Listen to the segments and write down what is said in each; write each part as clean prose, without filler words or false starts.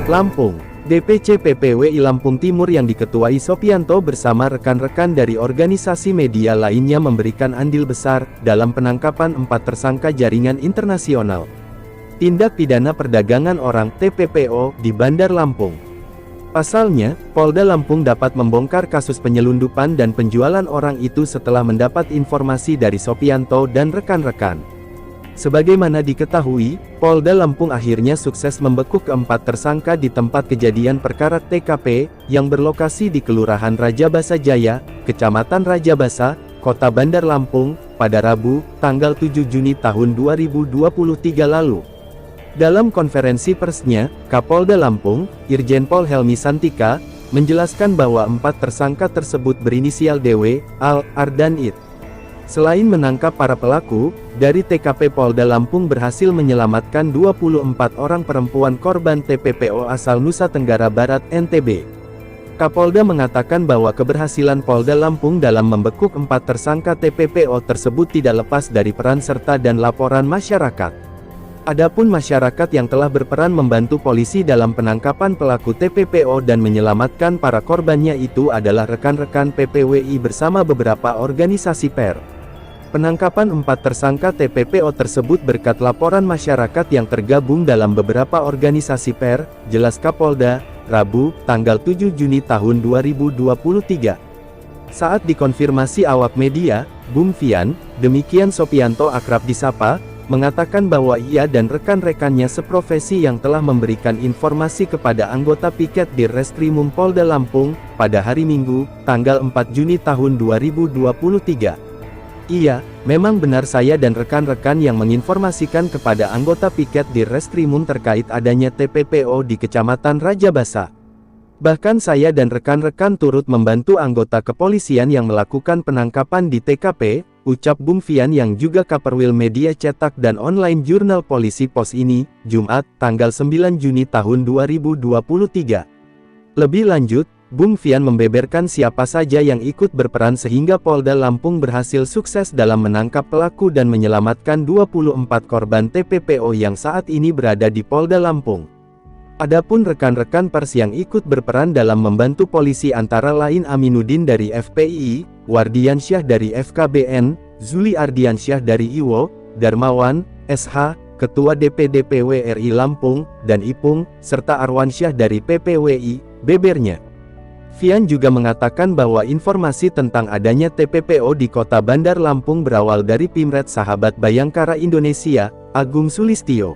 Lampung, DPC PPWI Lampung Timur yang diketuai Sopianto bersama rekan-rekan dari organisasi media lainnya memberikan andil besar dalam penangkapan 4 tersangka jaringan internasional tindak pidana perdagangan orang (TPPO) di Bandar Lampung. Pasalnya, Polda Lampung dapat membongkar kasus penyelundupan dan penjualan orang itu setelah mendapat informasi dari Sopianto dan rekan-rekan. Sebagaimana diketahui, Polda Lampung akhirnya sukses membekuk keempat tersangka di tempat kejadian perkara TKP, yang berlokasi di Kelurahan Rajabasa Jaya, Kecamatan Rajabasa, Kota Bandar Lampung, pada Rabu, tanggal 7 Juni tahun 2023 lalu. Dalam konferensi persnya, Kapolda Lampung, Irjen Pol Helmi Santika, menjelaskan bahwa 4 tersangka tersebut berinisial DW, AL, AR dan IT. Selain menangkap para pelaku, dari TKP Polda Lampung berhasil menyelamatkan 24 orang perempuan korban TPPO asal Nusa Tenggara Barat (NTB). Kapolda mengatakan bahwa keberhasilan Polda Lampung dalam membekuk 4 tersangka TPPO tersebut tidak lepas dari peran serta dan laporan masyarakat. Adapun masyarakat yang telah berperan membantu polisi dalam penangkapan pelaku TPPO dan menyelamatkan para korbannya itu adalah rekan-rekan PPWI bersama beberapa organisasi per. Penangkapan 4 tersangka TPPO tersebut berkat laporan masyarakat yang tergabung dalam beberapa organisasi per, jelas Kapolda, Rabu, tanggal 7 Juni tahun 2023. Saat dikonfirmasi awak media, Bung Fian, demikian Sopianto akrab disapa, mengatakan bahwa ia dan rekan-rekannya seprofesi yang telah memberikan informasi kepada anggota piket di Reskrimum Polda Lampung, pada hari Minggu, tanggal 4 Juni tahun 2023. Iya, memang benar saya dan rekan-rekan yang menginformasikan kepada anggota piket di Reskrimum terkait adanya TPPO di Kecamatan Rajabasa. Bahkan saya dan rekan-rekan turut membantu anggota kepolisian yang melakukan penangkapan di TKP, ucap Bung Fian yang juga Kaperwil media cetak dan online jurnal Polisi Pos ini, Jumat, tanggal 9 Juni tahun 2023. Lebih lanjut, Bung Fian membeberkan siapa saja yang ikut berperan sehingga Polda Lampung berhasil sukses dalam menangkap pelaku dan menyelamatkan 24 korban TPPO yang saat ini berada di Polda Lampung. Adapun rekan-rekan pers yang ikut berperan dalam membantu polisi antara lain Aminuddin dari FPI, Wardiansyah dari FKBN, Zuli Ardiansyah dari IWO, Darmawan, SH, Ketua DPD PWRI Lampung, dan Ipung, serta Arwansyah dari PPWI, bebernya. Fian juga mengatakan bahwa informasi tentang adanya TPPO di Kota Bandar Lampung berawal dari Pimret Sahabat Bayangkara Indonesia, Agung Sulistyo.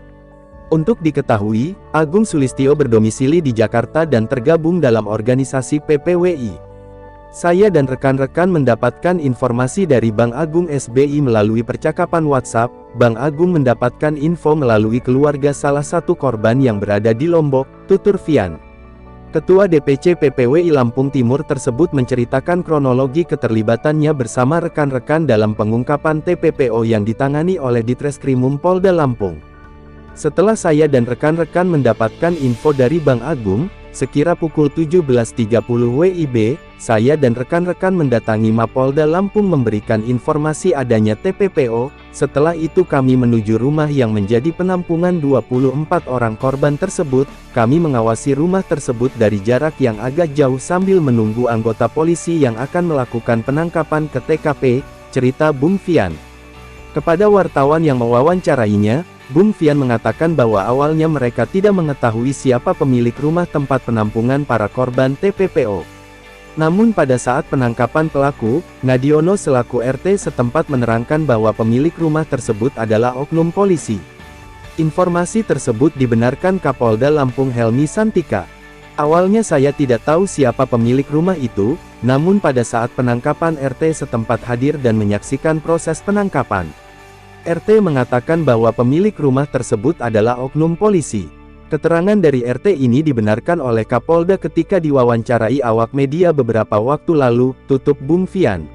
Untuk diketahui, Agung Sulistyo berdomisili di Jakarta dan tergabung dalam organisasi PPWI. Saya dan rekan-rekan mendapatkan informasi dari Bang Agung SBI melalui percakapan WhatsApp. Bang Agung mendapatkan info melalui keluarga salah satu korban yang berada di Lombok, tutur Fian. Ketua DPC PPWI Lampung Timur tersebut menceritakan kronologi keterlibatannya bersama rekan-rekan dalam pengungkapan TPPO yang ditangani oleh Ditreskrimum Polda Lampung. Setelah saya dan rekan-rekan mendapatkan info dari Bang Agung, sekira pukul 17.30 WIB, saya dan rekan-rekan mendatangi Mapolda Lampung memberikan informasi adanya TPPO. Setelah itu kami menuju rumah yang menjadi penampungan 24 orang korban tersebut. Kami mengawasi rumah tersebut dari jarak yang agak jauh sambil menunggu anggota polisi yang akan melakukan penangkapan ke TKP, cerita Bung Fian. Kepada wartawan yang mewawancarainya, Bung Fian mengatakan bahwa awalnya mereka tidak mengetahui siapa pemilik rumah tempat penampungan para korban TPPO. Namun pada saat penangkapan pelaku, Ngadiono selaku RT setempat menerangkan bahwa pemilik rumah tersebut adalah oknum polisi. Informasi tersebut dibenarkan Kapolda Lampung Helmi Santika. Awalnya saya tidak tahu siapa pemilik rumah itu, namun pada saat penangkapan RT setempat hadir dan menyaksikan proses penangkapan. RT mengatakan bahwa pemilik rumah tersebut adalah oknum polisi. Keterangan dari RT ini dibenarkan oleh Kapolda ketika diwawancarai awak media beberapa waktu lalu, tutup Bung Fian.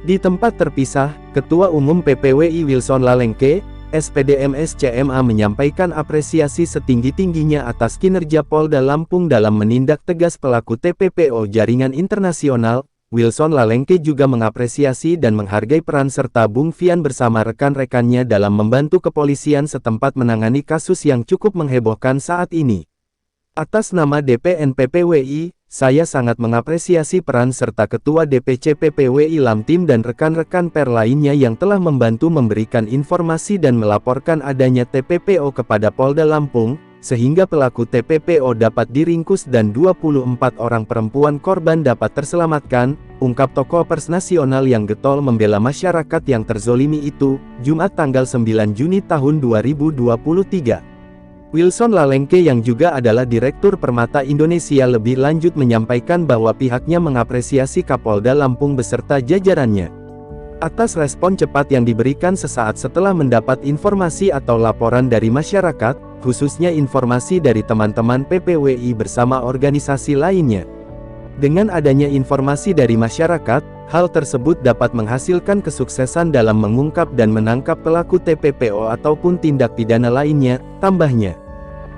Di tempat terpisah, Ketua Umum PPWI Wilson Lalengke, SPDMS CMA menyampaikan apresiasi setinggi-tingginya atas kinerja Polda Lampung dalam menindak tegas pelaku TPPO jaringan internasional. Wilson Lalengke juga mengapresiasi dan menghargai peran serta Bung Fian bersama rekan-rekannya dalam membantu kepolisian setempat menangani kasus yang cukup menghebohkan saat ini. Atas nama DPN PPWI, saya sangat mengapresiasi peran serta Ketua DPC PPWI Lamtim dan rekan-rekan per lainnya yang telah membantu memberikan informasi dan melaporkan adanya TPPO kepada Polda Lampung, sehingga pelaku TPPO dapat diringkus dan 24 orang perempuan korban dapat terselamatkan, ungkap tokoh pers nasional yang getol membela masyarakat yang terzolimi itu, Jumat tanggal 9 Juni tahun 2023. Wilson Lalengke yang juga adalah Direktur Permata Indonesia lebih lanjut menyampaikan bahwa pihaknya mengapresiasi Kapolda Lampung beserta jajarannya atas respon cepat yang diberikan sesaat setelah mendapat informasi atau laporan dari masyarakat, khususnya informasi dari teman-teman PPWI bersama organisasi lainnya. Dengan adanya informasi dari masyarakat, hal tersebut dapat menghasilkan kesuksesan dalam mengungkap dan menangkap pelaku TPPO ataupun tindak pidana lainnya, tambahnya.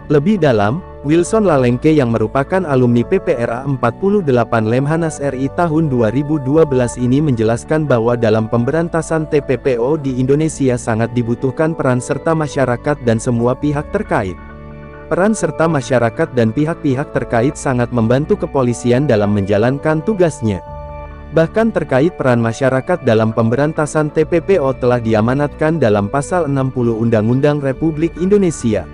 Lebih dalam, Wilson Lalengke yang merupakan alumni PPRA 48 Lemhanas RI tahun 2012 ini menjelaskan bahwa dalam pemberantasan TPPO di Indonesia sangat dibutuhkan peran serta masyarakat dan semua pihak terkait. Peran serta masyarakat dan pihak-pihak terkait sangat membantu kepolisian dalam menjalankan tugasnya. Bahkan terkait peran masyarakat dalam pemberantasan TPPO telah diamanatkan dalam Pasal 60 Undang-Undang Republik Indonesia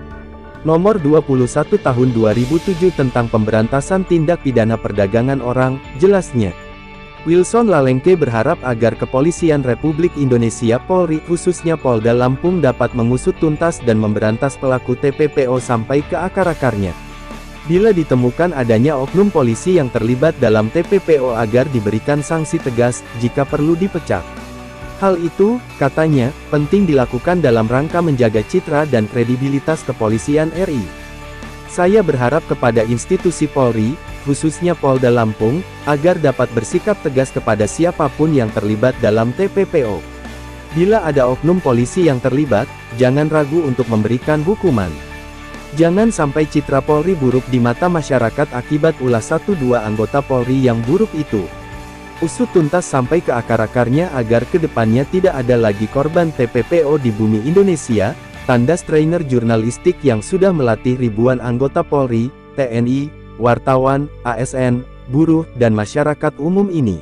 Nomor 21 Tahun 2007 tentang pemberantasan tindak pidana perdagangan orang, jelasnya. Wilson Lalengke berharap agar Kepolisian Republik Indonesia Polri khususnya Polda Lampung dapat mengusut tuntas dan memberantas pelaku TPPO sampai ke akar-akarnya. Bila ditemukan adanya oknum polisi yang terlibat dalam TPPO agar diberikan sanksi tegas, jika perlu dipecat. Hal itu, katanya, penting dilakukan dalam rangka menjaga citra dan kredibilitas kepolisian RI. Saya berharap kepada institusi Polri, khususnya Polda Lampung, agar dapat bersikap tegas kepada siapapun yang terlibat dalam TPPO. Bila ada oknum polisi yang terlibat, jangan ragu untuk memberikan hukuman. Jangan sampai citra Polri buruk di mata masyarakat akibat ulah 1-2 anggota Polri yang buruk itu. Usut tuntas sampai ke akar-akarnya agar kedepannya tidak ada lagi korban TPPO di bumi Indonesia, tandas trainer jurnalistik yang sudah melatih ribuan anggota Polri, TNI, wartawan, ASN, buruh, dan masyarakat umum ini.